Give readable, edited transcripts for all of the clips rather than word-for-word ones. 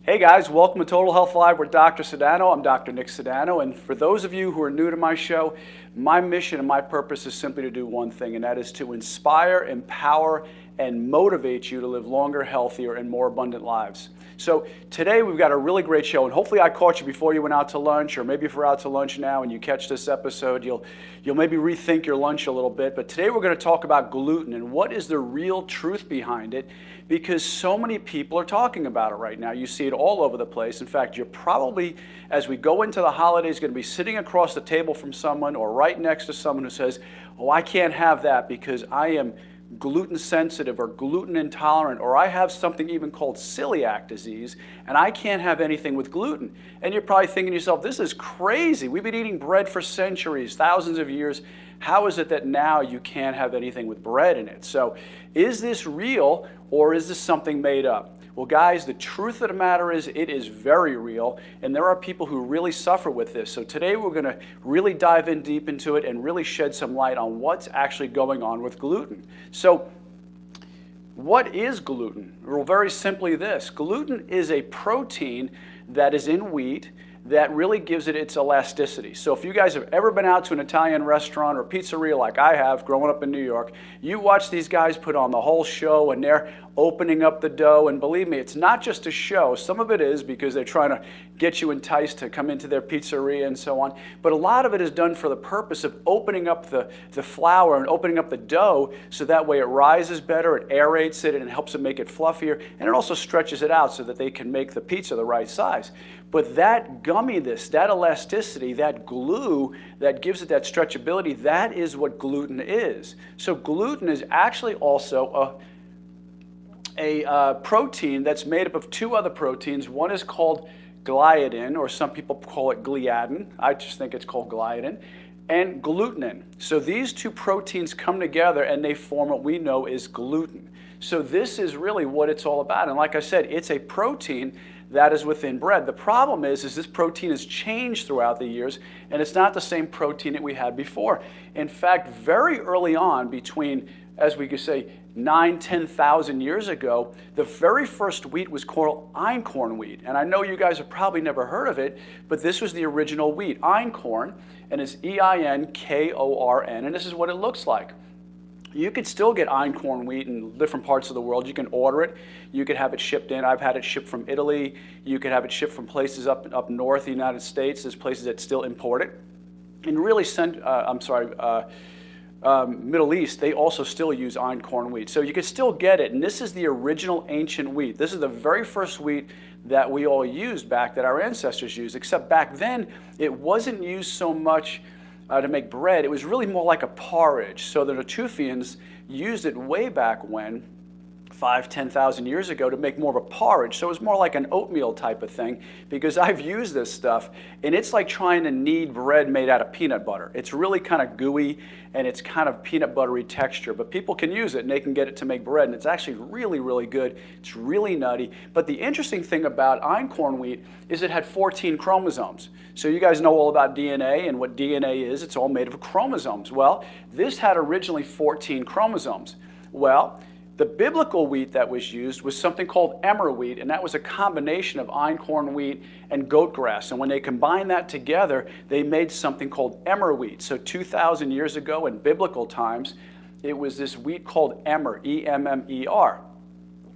Hey guys, welcome to Total Health Live with Dr. Sudano. I'm Dr. Nick Sudano, and for those of you who are new to my show, my mission and my purpose is simply to do one thing, and that is to inspire, empower, and motivate you to live longer, healthier, and more abundant lives. So today we've got a really great show, and hopefully I caught you before you went out to lunch, or maybe if you're out to lunch now and you catch this episode, you'll maybe rethink your lunch a little bit. But today we're going to talk about gluten and what is the real truth behind it, because so many people are talking about it right now. You see it all over the place. In fact, you're probably, as we go into the holidays, going to be sitting across the table from someone or right next to someone who says, oh, I can't have that because I am gluten sensitive or gluten intolerant, or I have something even called celiac disease and I can't have anything with gluten. And you're probably thinking to yourself, this is crazy. We've been eating bread for centuries, thousands of years. How is it that now you can't have anything with bread in it? So is this real or is this something made up? Well, guys, the truth of the matter is it is very real, and there are people who really suffer with this. So today we're going to really dive in deep into it and really shed some light on what's actually going on with gluten. So what is gluten? Well, very simply this. Gluten is a protein that is in wheat that really gives it its elasticity. So if you guys have ever been out to an Italian restaurant or pizzeria like I have growing up in New York, you watch these guys put on the whole show and they're opening up the dough, and believe me, it's not just a show. Some of it is because they're trying to get you enticed to come into their pizzeria and so on, but a lot of it is done for the purpose of opening up the flour and opening up the dough so that way it rises better, it aerates it, and it helps it make it fluffier, and it also stretches it out so that they can make the pizza the right size. But that gumminess, that elasticity, that glue that gives it that stretchability, that is what gluten is. So gluten is actually also a protein that's made up of two other proteins. One is called gliadin, or some people call it gliadin. I just think it's called gliadin, and glutenin. So these two proteins come together and they form what we know is gluten. So this is really what it's all about. And like I said, it's a protein that is within bread. The problem is this protein has changed throughout the years, and it's not the same protein that we had before. In fact, very early on, between, as we could say, 9,000 to 10,000 years ago, the very first wheat was called einkorn wheat. And I know you guys have probably never heard of it, but this was the original wheat, einkorn, and it's E-I-N-K-O-R-N, and this is what it looks like. You could still get einkorn wheat in different parts of the world. You can order it. You could have it shipped in. I've had it shipped from Italy. You could have it shipped from places up north, the United States. There's places that still import it. And really, Middle East, they also still use einkorn wheat. So you could still get it. And this is the original ancient wheat. This is the very first wheat that we all used back, that our ancestors used, except back then it wasn't used so much to make bread. It was really more like a porridge. So the Natufians used it way back when, 5,000 to 10,000 years ago, to make more of a porridge. So it was more like an oatmeal type of thing, because I've used this stuff and it's like trying to knead bread made out of peanut butter. It's really kind of gooey and it's kind of peanut buttery texture, but people can use it and they can get it to make bread, and it's actually really, really good. It's really nutty. But the interesting thing about einkorn wheat is it had 14 chromosomes. So you guys know all about DNA and what DNA is. It's all made of chromosomes. Well, this had originally 14 chromosomes. Well, the biblical wheat that was used was something called emmer wheat, and that was a combination of einkorn wheat and goat grass. And when they combined that together, they made something called emmer wheat. So 2,000 years ago in biblical times, it was this wheat called emmer, E-M-M-E-R.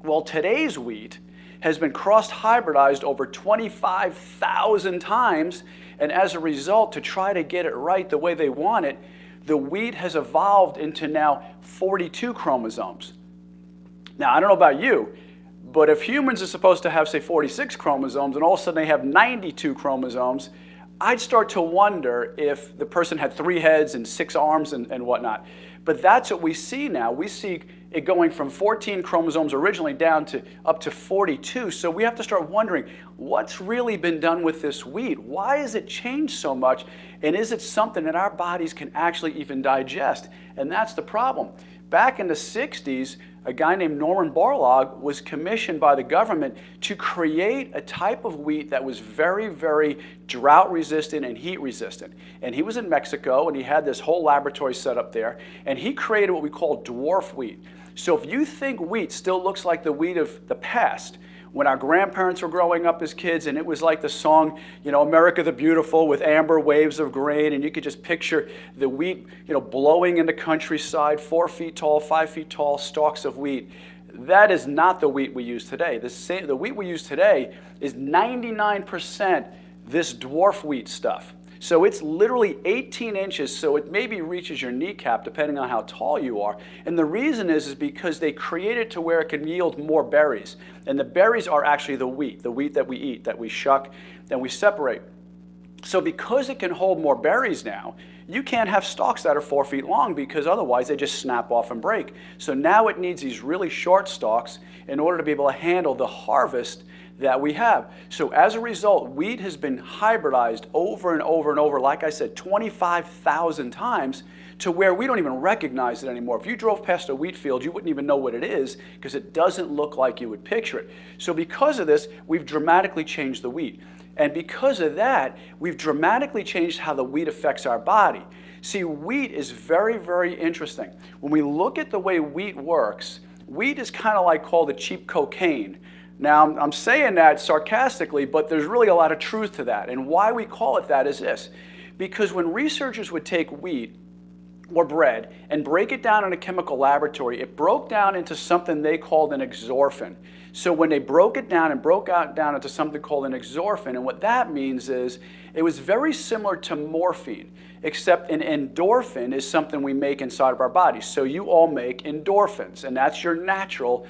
Well, today's wheat has been cross-hybridized over 25,000 times, and as a result, to try to get it right the way they want it, the wheat has evolved into now 42 chromosomes. Now, I don't know about you, but if humans are supposed to have, say, 46 chromosomes, and all of a sudden they have 92 chromosomes, I'd start to wonder if the person had 3 heads and 6 arms and whatnot. But that's what we see now. We see it going from 14 chromosomes originally down to up to 42. So we have to start wondering, what's really been done with this wheat? Why has it changed so much? And is it something that our bodies can actually even digest? And that's the problem. Back in the 60s, a guy named Norman Borlaug was commissioned by the government to create a type of wheat that was very, very drought resistant and heat resistant. And he was in Mexico, and he had this whole laboratory set up there, and he created what we call dwarf wheat. So if you think wheat still looks like the wheat of the past, when our grandparents were growing up as kids, and it was like the song, you know, America the Beautiful with amber waves of grain, and you could just picture the wheat, you know, blowing in the countryside, 4 feet tall, 5 feet tall stalks of wheat. That is not the wheat we use today. The wheat we use today is 99% this dwarf wheat stuff. So it's literally 18 inches, so it maybe reaches your kneecap depending on how tall you are. And the reason is because they create it to where it can yield more berries. And the berries are actually the wheat that we eat, that we shuck, and we separate. So because it can hold more berries now, you can't have stalks that are 4 feet long because otherwise they just snap off and break. So now it needs these really short stalks in order to be able to handle the harvest that we have. So as a result, wheat has been hybridized over and over and over, like I said, 25,000 times, to where we don't even recognize it anymore. If you drove past a wheat field, you wouldn't even know what it is because it doesn't look like you would picture it. So because of this, we've dramatically changed the wheat. And because of that, we've dramatically changed how the wheat affects our body. See, wheat is very, very interesting. When we look at the way wheat works, wheat is kind of like called the cheap cocaine. Now, I'm saying that sarcastically, but there's really a lot of truth to that. And why we call it that is this. Because when researchers would take wheat or bread and break it down in a chemical laboratory, it broke down into something they called an exorphin. So when they broke it down and broke it down into something called an exorphin, and what that means is it was very similar to morphine, except an endorphin is something we make inside of our bodies. So you all make endorphins, and that's your natural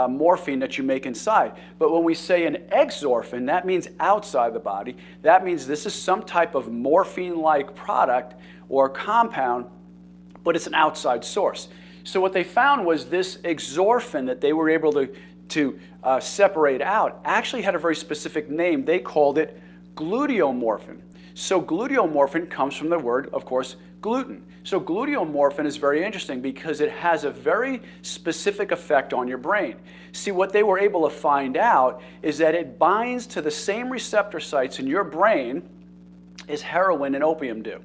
morphine that you make inside. But when we say an exorphin, that means outside the body. That means this is some type of morphine-like product or compound, but it's an outside source. So what they found was this exorphin that they were able to separate out actually had a very specific name. They called it gluteomorphin. So gluteomorphin comes from the word, of course, gluten. So gluteomorphin is very interesting because it has a very specific effect on your brain. See, what they were able to find out is that it binds to the same receptor sites in your brain as heroin and opium do.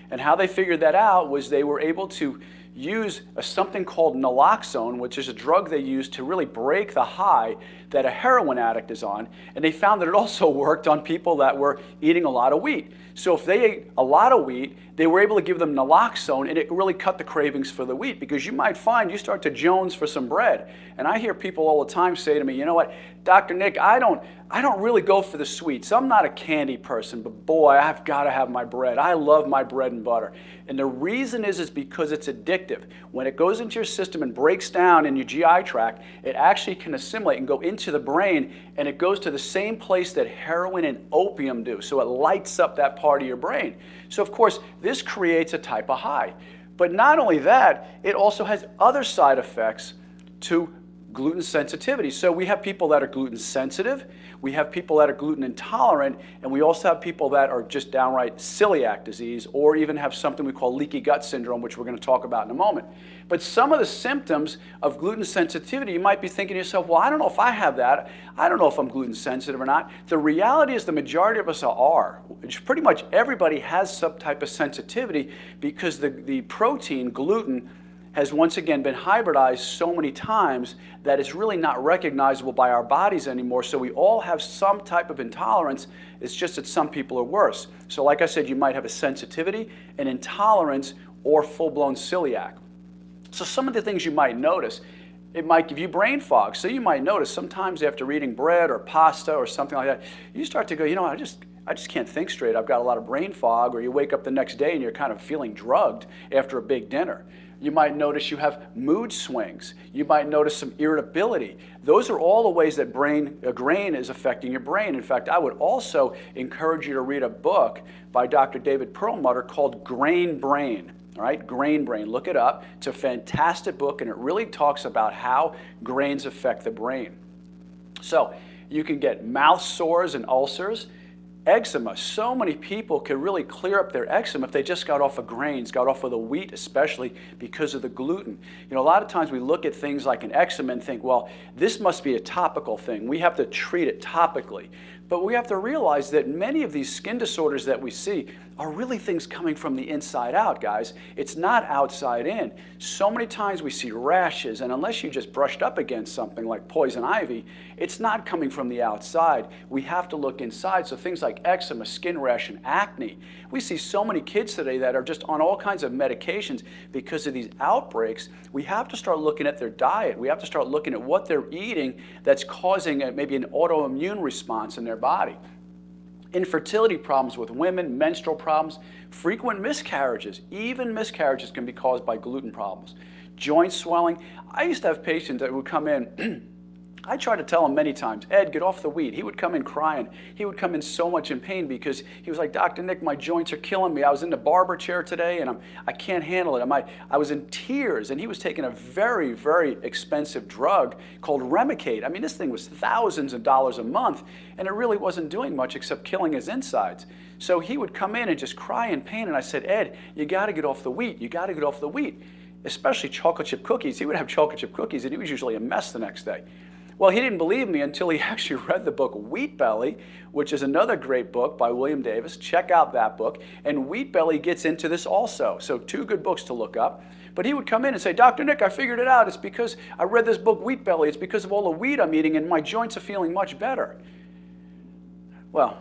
And how they figured that out was they were able to use something called naloxone, which is a drug they use to really break the high that a heroin addict is on. And they found that it also worked on people that were eating a lot of wheat. So if they ate a lot of wheat, they were able to give them naloxone, and it really cut the cravings for the wheat, because you might find you start to jones for some bread. And I hear people all the time say to me, you know what, Dr. Nick, I don't really go for the sweets. I'm not a candy person, but boy, I've got to have my bread. I love my bread and butter. And the reason is because it's addictive. When it goes into your system and breaks down in your GI tract, it actually can assimilate and go into the brain, and it goes to the same place that heroin and opium do. So it lights up that part of your brain. So of course, this creates a type of high. But not only that, it also has other side effects to gluten sensitivity. So we have people that are gluten sensitive, we have people that are gluten intolerant, and we also have people that are just downright celiac disease, or even have something we call leaky gut syndrome, which we're going to talk about in a moment. But some of the symptoms of gluten sensitivity, you might be thinking to yourself, well, I don't know if I have that. I don't know if I'm gluten sensitive or not. The reality is the majority of us are. Pretty much everybody has some type of sensitivity, because the protein, gluten, has once again been hybridized so many times that it's really not recognizable by our bodies anymore. So we all have some type of intolerance. It's just that some people are worse. So like I said, you might have a sensitivity, an intolerance, or full-blown celiac. So some of the things you might notice, it might give you brain fog. So you might notice sometimes after eating bread or pasta or something like that, you start to go, you know, I just can't think straight. I've got a lot of brain fog. Or you wake up the next day and you're kind of feeling drugged after a big dinner. You might notice you have mood swings. You might notice some irritability. Those are all the ways that grain is affecting your brain. In fact, I would also encourage you to read a book by Dr. David Perlmutter called Grain Brain. All right, Grain Brain. Look it up. It's a fantastic book, and it really talks about how grains affect the brain. So you can get mouth sores and ulcers. Eczema. So many people could really clear up their eczema if they just got off of grains, got off of the wheat, especially because of the gluten. You know, a lot of times we look at things like an eczema and think, well, this must be a topical thing. We have to treat it topically. But we have to realize that many of these skin disorders that we see are really things coming from the inside out, guys. It's not outside in. So many times we see rashes, and unless you just brushed up against something like poison ivy, it's not coming from the outside. We have to look inside. So things like eczema, skin rash, and acne. We see so many kids today that are just on all kinds of medications because of these outbreaks. We have to start looking at their diet. We have to start looking at what they're eating that's causing maybe an autoimmune response in their body. Infertility problems with women, menstrual problems, frequent miscarriages. Even miscarriages can be caused by gluten problems. Joint swelling. I used to have patients that would come in. I tried to tell him many times, Ed, get off the wheat. He would come in crying. He would come in so much in pain because he was like, Dr. Nick, my joints are killing me. I was in the barber chair today and I can't handle it. I was in tears, and he was taking a very, very expensive drug called Remicade. I mean, this thing was thousands of dollars a month, and it really wasn't doing much except killing his insides. So he would come in and just cry in pain, and I said, Ed, you got to get off the wheat. You got to get off the wheat, especially chocolate chip cookies. He would have chocolate chip cookies, and he was usually a mess the next day. Well, he didn't believe me until he actually read the book Wheat Belly, which is another great book by William Davis. Check out that book. And Wheat Belly gets into this also. So 2 good books to look up. But he would come in and say, Dr. Nick, I figured it out. It's because I read this book Wheat Belly. It's because of all the wheat I'm eating and my joints are feeling much better. Well,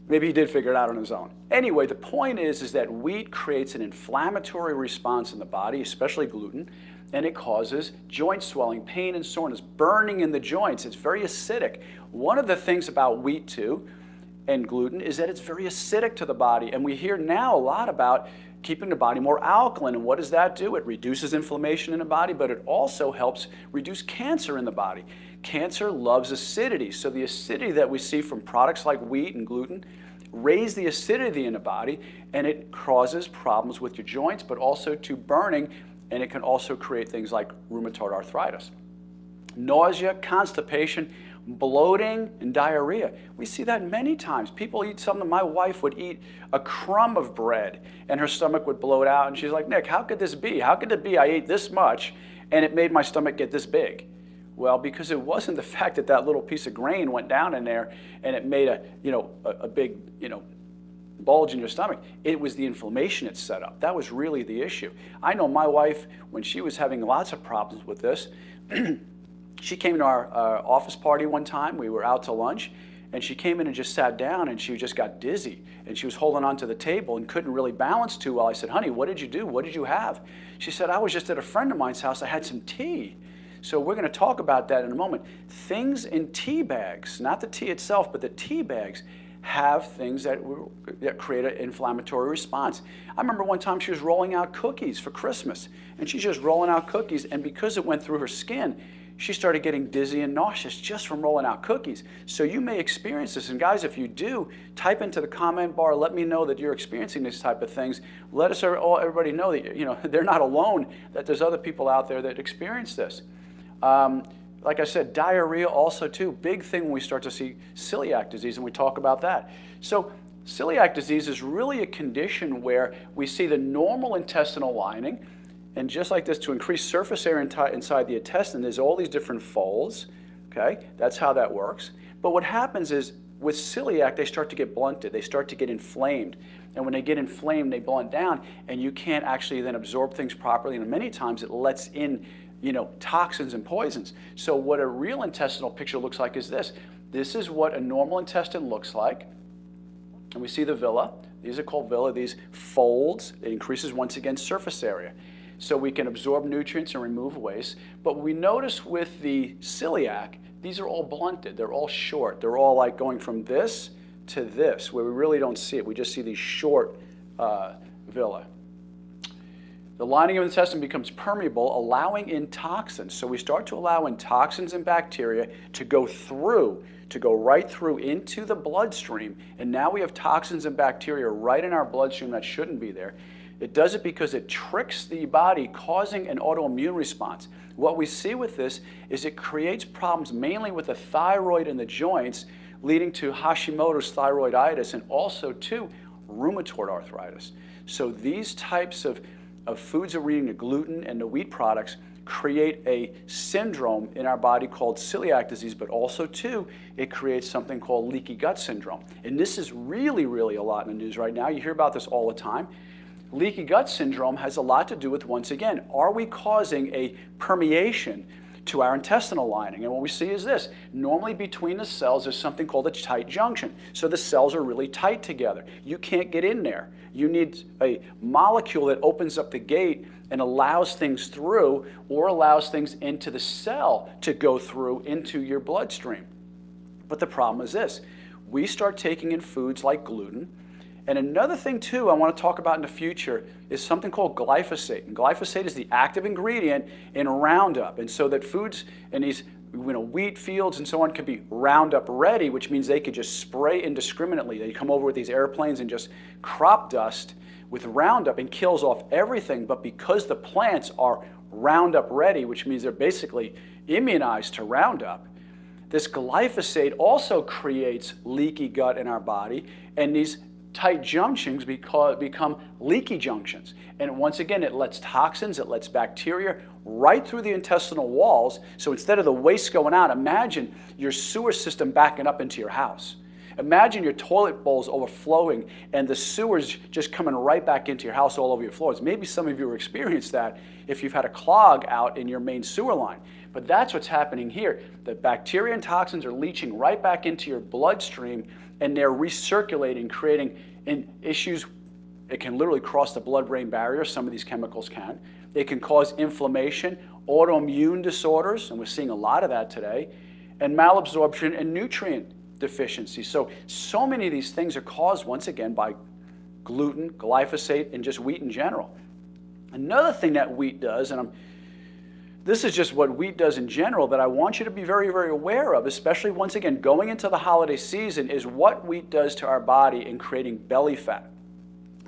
maybe he did figure it out on his own. Anyway, the point is that wheat creates an inflammatory response in the body, especially gluten, and it causes joint swelling, pain, and soreness, burning in the joints. It's very acidic. One of the things about wheat, too, and gluten is that it's very acidic to the body, and we hear now a lot about keeping the body more alkaline. And what does that do? It reduces inflammation in the body, but it also helps reduce cancer in the body. Cancer loves acidity, so the acidity that we see from products like wheat and gluten raise the acidity in the body, and it causes problems with your joints, but also to burning, and it can also create things like rheumatoid arthritis. Nausea, constipation, bloating, and diarrhea. We see that many times. People eat something. My wife would eat a crumb of bread, and her stomach would bloat out, and she's like, Nick, how could this be? How could it be I ate this much, and it made my stomach get this big? Well, because it wasn't the fact that that little piece of grain went down in there and it made a big, bulge in your stomach. It was the inflammation it set up. That was really the issue. I know my wife, when she was having lots of problems with this, she came to our office party one time. We were out to lunch, and she came in and just sat down, and she just got dizzy, and she was holding onto the table and couldn't really balance too well. I said, honey, what did you do? What did you have? She said, I was just at a friend of mine's house. I had some tea. So we're going to talk about that in a moment. Things in tea bags, not the tea itself, but the tea bags, have things that create an inflammatory response. I remember one time she was rolling out cookies for Christmas, and she's just rolling out cookies, and because it went through her skin, she started getting dizzy and nauseous just from rolling out cookies. So you may experience this, and guys, if you do, type into the comment bar, let me know that you're experiencing these type of things. Let us everybody know that they're not alone, that there's other people out there that experience this. Like I said, diarrhea also too, big thing when we start to see celiac disease, and we talk about that. So celiac disease is really a condition where we see the normal intestinal lining, and just like this, to increase surface area inside the intestine, there's all these different folds, okay? That's how that works. But what happens is, with celiac, they start to get blunted. They start to get inflamed. And when they get inflamed, they blunt down, and you can't actually then absorb things properly, and many times it lets in toxins and poisons. So what a real intestinal picture looks like is this. This is what a normal intestine looks like. And we see the villi. These are called villi. These folds. It increases, once again, surface area. So we can absorb nutrients and remove waste. But we notice with the celiac, these are all blunted. They're all short. They're all like going from this to this, where we really don't see it. We just see these short villi. The lining of the intestine becomes permeable, allowing in toxins. So we start to allow in toxins and bacteria to go right through into the bloodstream. And now we have toxins and bacteria right in our bloodstream that shouldn't be there. It does it because it tricks the body, causing an autoimmune response. What we see with this is it creates problems mainly with the thyroid and the joints, leading to Hashimoto's thyroiditis and also to rheumatoid arthritis. So these types of foods that we're eating, the gluten and the wheat products, create a syndrome in our body called celiac disease, but also too, it creates something called leaky gut syndrome. And this is really, really a lot in the news right now. You hear about this all the time. Leaky gut syndrome has a lot to do with, once again, are we causing a permeation to our intestinal lining? And what we see is this. Normally between the cells there's something called a tight junction. So the cells are really tight together. You can't get in there. You need a molecule that opens up the gate and allows things through, or allows things into the cell to go through into your bloodstream. But the problem is this. We start taking in foods like gluten. And another thing too I want to talk about in the future is something called glyphosate. And glyphosate is the active ingredient in Roundup. And so that foods in these wheat fields and so on can be Roundup ready, which means they could just spray indiscriminately. They come over with these airplanes and just crop dust with Roundup and kills off everything. But because the plants are Roundup ready, which means they're basically immunized to Roundup, this glyphosate also creates leaky gut in our body, and these tight junctions become leaky junctions. And once again, it lets toxins, it lets bacteria right through the intestinal walls. So instead of the waste going out, imagine your sewer system backing up into your house. Imagine your toilet bowls overflowing and the sewers just coming right back into your house all over your floors. Maybe some of you have experienced that if you've had a clog out in your main sewer line. But that's what's happening here. The bacteria and toxins are leaching right back into your bloodstream, and they're recirculating, creating issues. It can literally cross the blood-brain barrier. Some of these chemicals can. They can cause inflammation, autoimmune disorders, and we're seeing a lot of that today, and malabsorption and nutrient deficiency. So many of these things are caused, once again, by gluten, glyphosate, and just wheat in general. Another thing that wheat does, and this is just what wheat does in general that I want you to be very, very aware of, especially once again going into the holiday season, is what wheat does to our body in creating belly fat.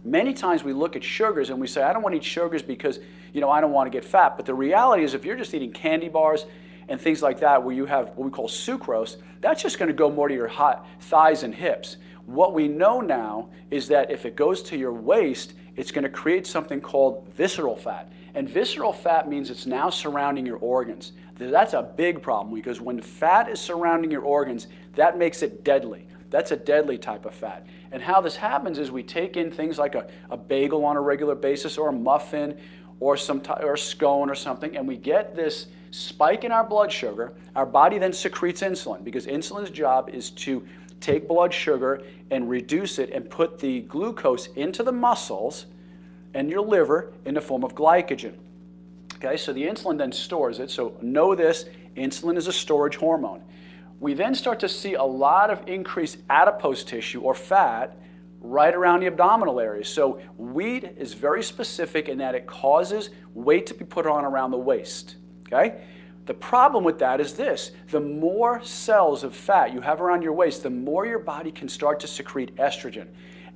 Many times we look at sugars and we say, I don't want to eat sugars because I don't want to get fat. But the reality is if you're just eating candy bars and things like that where you have what we call sucrose, that's just going to go more to your hot thighs and hips. What we know now is that if it goes to your waist, it's going to create something called visceral fat. And visceral fat means it's now surrounding your organs. That's a big problem because when fat is surrounding your organs, that makes it deadly. That's a deadly type of fat. And how this happens is we take in things like a bagel on a regular basis, or a muffin, or a scone or something, and we get this spike in our blood sugar. Our body then secretes insulin because insulin's job is to take blood sugar and reduce it and put the glucose into the muscles and your liver in the form of glycogen. Okay, so the insulin then stores it. So know this, insulin is a storage hormone. We then start to see a lot of increased adipose tissue or fat right around the abdominal area. So wheat is very specific in that it causes weight to be put on around the waist. Okay? The problem with that is this: the more cells of fat you have around your waist, the more your body can start to secrete estrogen.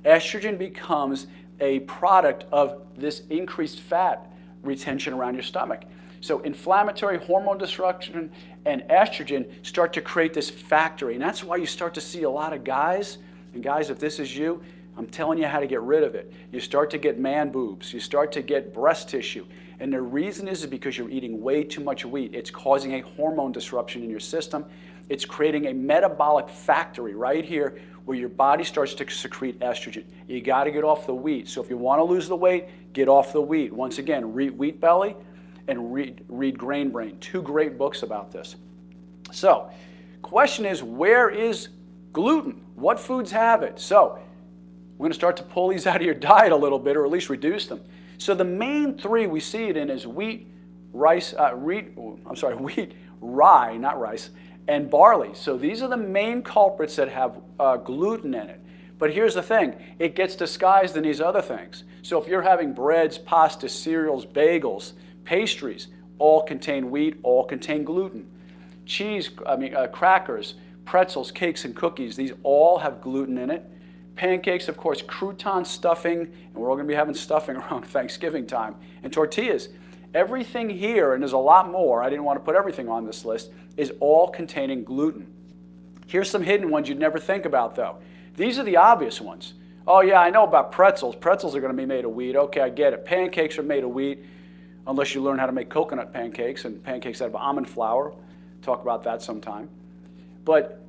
Estrogen becomes a product of this increased fat retention around your stomach. So inflammatory hormone disruption and estrogen start to create this factory. And that's why you start to see a lot of guys, and guys, if this is you, I'm telling you how to get rid of it. You start to get man boobs. You start to get breast tissue. And the reason is because you're eating way too much wheat. It's causing a hormone disruption in your system. It's creating a metabolic factory right here where your body starts to secrete estrogen. You got to get off the wheat. So if you want to lose the weight, get off the wheat. Once again, read Wheat Belly and read Grain Brain. Two great books about this. So, question is, where is gluten? What foods have it? So, we're going to start to pull these out of your diet a little bit, or at least reduce them. So the main three we see it in is wheat, rye, not rice, and barley. So these are the main culprits that have gluten in it. But here's the thing, it gets disguised in these other things. So if you're having breads, pastas, cereals, bagels, pastries, all contain wheat, all contain gluten. Crackers, pretzels, cakes, and cookies, these all have gluten in it. Pancakes, of course, crouton stuffing, and we're all going to be having stuffing around Thanksgiving time, and tortillas. Everything here, and there's a lot more, I didn't want to put everything on this list, is all containing gluten. Here's some hidden ones you'd never think about, though. These are the obvious ones. Oh, yeah, I know about pretzels. Pretzels are going to be made of wheat. Okay, I get it. Pancakes are made of wheat, unless you learn how to make coconut pancakes and pancakes out of almond flour. Talk about that sometime. But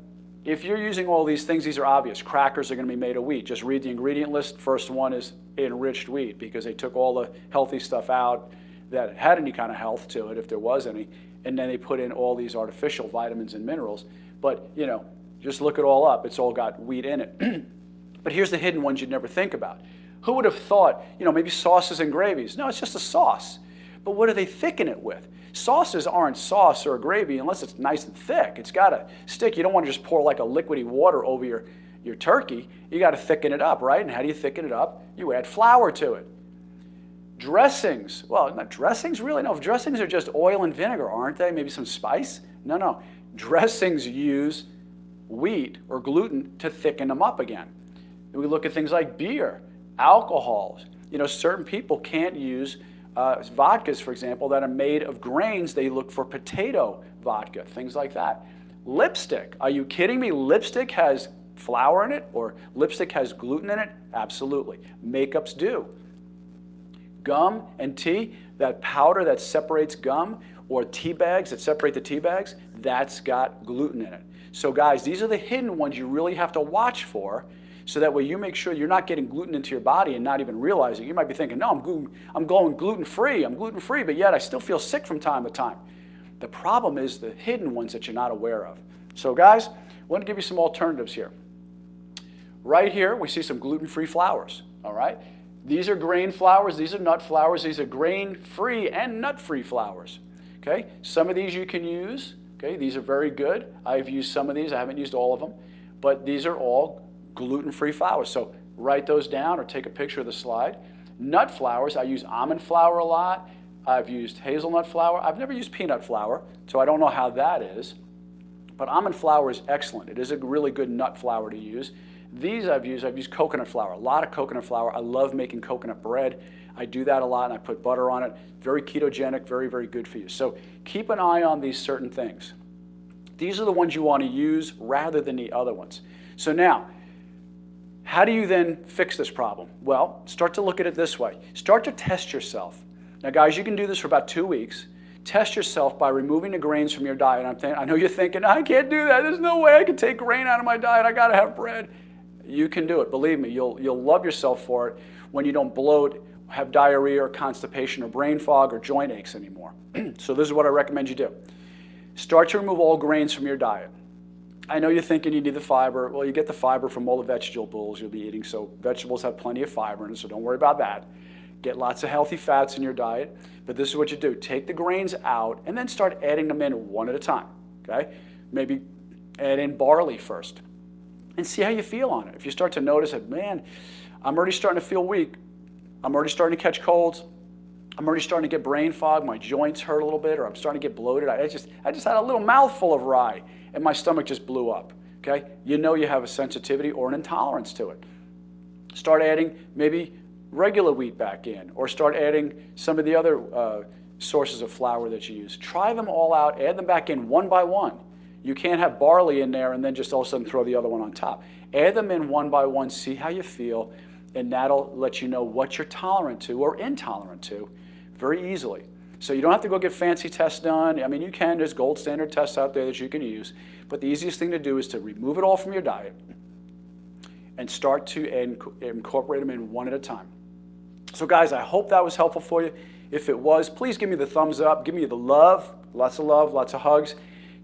if you're using all these things, these are obvious. Crackers are going to be made of wheat. Just read the ingredient list. First one is enriched wheat, because they took all the healthy stuff out that had any kind of health to it, if there was any, and then they put in all these artificial vitamins and minerals. But, you know, just look it all up. It's all got wheat in it. But here's the hidden ones you'd never think about. Who would have thought, you know, maybe sauces and gravies? No, it's just a sauce. But what do they thicken it with? Sauces aren't sauce or gravy unless it's nice and thick. It's got to stick. You don't want to just pour like a liquidy water over your turkey. You got to thicken it up, right? And how do you thicken it up? You add flour to it. Dressings. Well, not dressings, really? No, dressings are just oil and vinegar, aren't they? Maybe some spice? No, no. Dressings use wheat or gluten to thicken them up again. We look at things like beer, alcohols. You know, certain people can't use vodkas, for example, that are made of grains. They look for potato vodka, things like that. Lipstick. Are you kidding me? Lipstick has flour in it, or lipstick has gluten in it? Absolutely. Makeups do. Gum and tea, that powder that separates gum, or tea bags that separate the tea bags, that's got gluten in it. So guys, these are the hidden ones you really have to watch for, so that way you make sure you're not getting gluten into your body and not even realizing. You might be thinking, no, I'm going gluten-free, but yet I still feel sick from time to time. The problem is the hidden ones that you're not aware of. So guys, I want to give you some alternatives here. Right here, we see some gluten-free flours, all right? These are grain flours, these are nut flours, these are grain-free and nut-free flours, okay? Some of these you can use, okay? These are very good. I've used some of these, I haven't used all of them, but these are all gluten-free flours. So write those down or take a picture of the slide. Nut flours, I use almond flour a lot. I've used hazelnut flour. I've never used peanut flour, so I don't know how that is. But almond flour is excellent. It is a really good nut flour to use. These I've used coconut flour, a lot of coconut flour. I love making coconut bread. I do that a lot, and I put butter on it. Very ketogenic, very, very good for you. So keep an eye on these certain things. These are the ones you want to use rather than the other ones. So now, how do you then fix this problem? Well, start to look at it this way. Start to test yourself. Now, guys, you can do this for about 2 weeks. Test yourself by removing the grains from your diet. I know you're thinking, I can't do that. There's no way I can take grain out of my diet. I got to have bread. You can do it. Believe me, you'll love yourself for it when you don't bloat, have diarrhea or constipation or brain fog or joint aches anymore. So this is what I recommend you do. Start to remove all grains from your diet. I know you're thinking you need the fiber. Well, you get the fiber from all the vegetables you'll be eating, so vegetables have plenty of fiber in it, so don't worry about that. Get lots of healthy fats in your diet, but this is what you do. Take the grains out and then start adding them in one at a time, okay? Maybe add in barley first and see how you feel on it. If you start to notice that, man, I'm already starting to feel weak, I'm already starting to catch colds, I'm already starting to get brain fog, my joints hurt a little bit, or I'm starting to get bloated. I just had a little mouthful of rye and my stomach just blew up, okay? You know you have a sensitivity or an intolerance to it. Start adding maybe regular wheat back in, or start adding some of the other sources of flour that you use. Try them all out, add them back in one by one. You can't have barley in there and then just all of a sudden throw the other one on top. Add them in one by one, see how you feel, and that'll let you know what you're tolerant to or intolerant to very easily. So you don't have to go get fancy tests done. I mean, you can. There's gold standard tests out there that you can use. But the easiest thing to do is to remove it all from your diet and start to incorporate them in one at a time. So guys, I hope that was helpful for you. If it was, please give me the thumbs up. Give me the love, lots of hugs.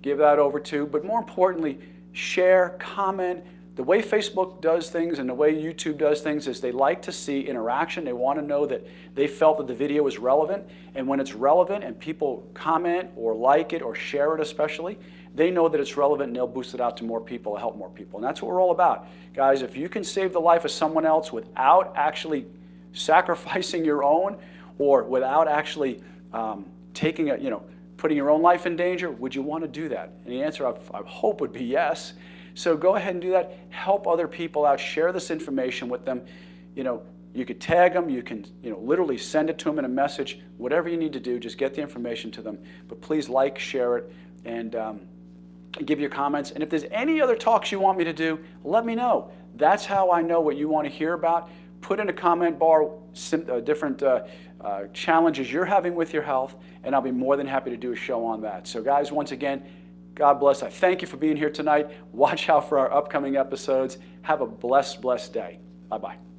Give that over too. But more importantly, share, comment. The way Facebook does things and the way YouTube does things is they like to see interaction. They want to know that they felt that the video was relevant. And when it's relevant and people comment or like it or share it especially, they know that it's relevant and they'll boost it out to more people, help more people. And that's what we're all about. Guys, if you can save the life of someone else without actually sacrificing your own or without actually putting your own life in danger, would you want to do that? And the answer I hope would be yes. So go ahead and do that. Help other people out. Share this information with them. You could tag them. You can literally send it to them in a message. Whatever you need to do, just get the information to them. But please like, share it, and and give your comments. And if there's any other talks you want me to do, let me know. That's how I know what you want to hear about. Put in a comment bar different challenges you're having with your health, and I'll be more than happy to do a show on that. So guys, once again, God bless. I thank you for being here tonight. Watch out for our upcoming episodes. Have a blessed, blessed day. Bye-bye.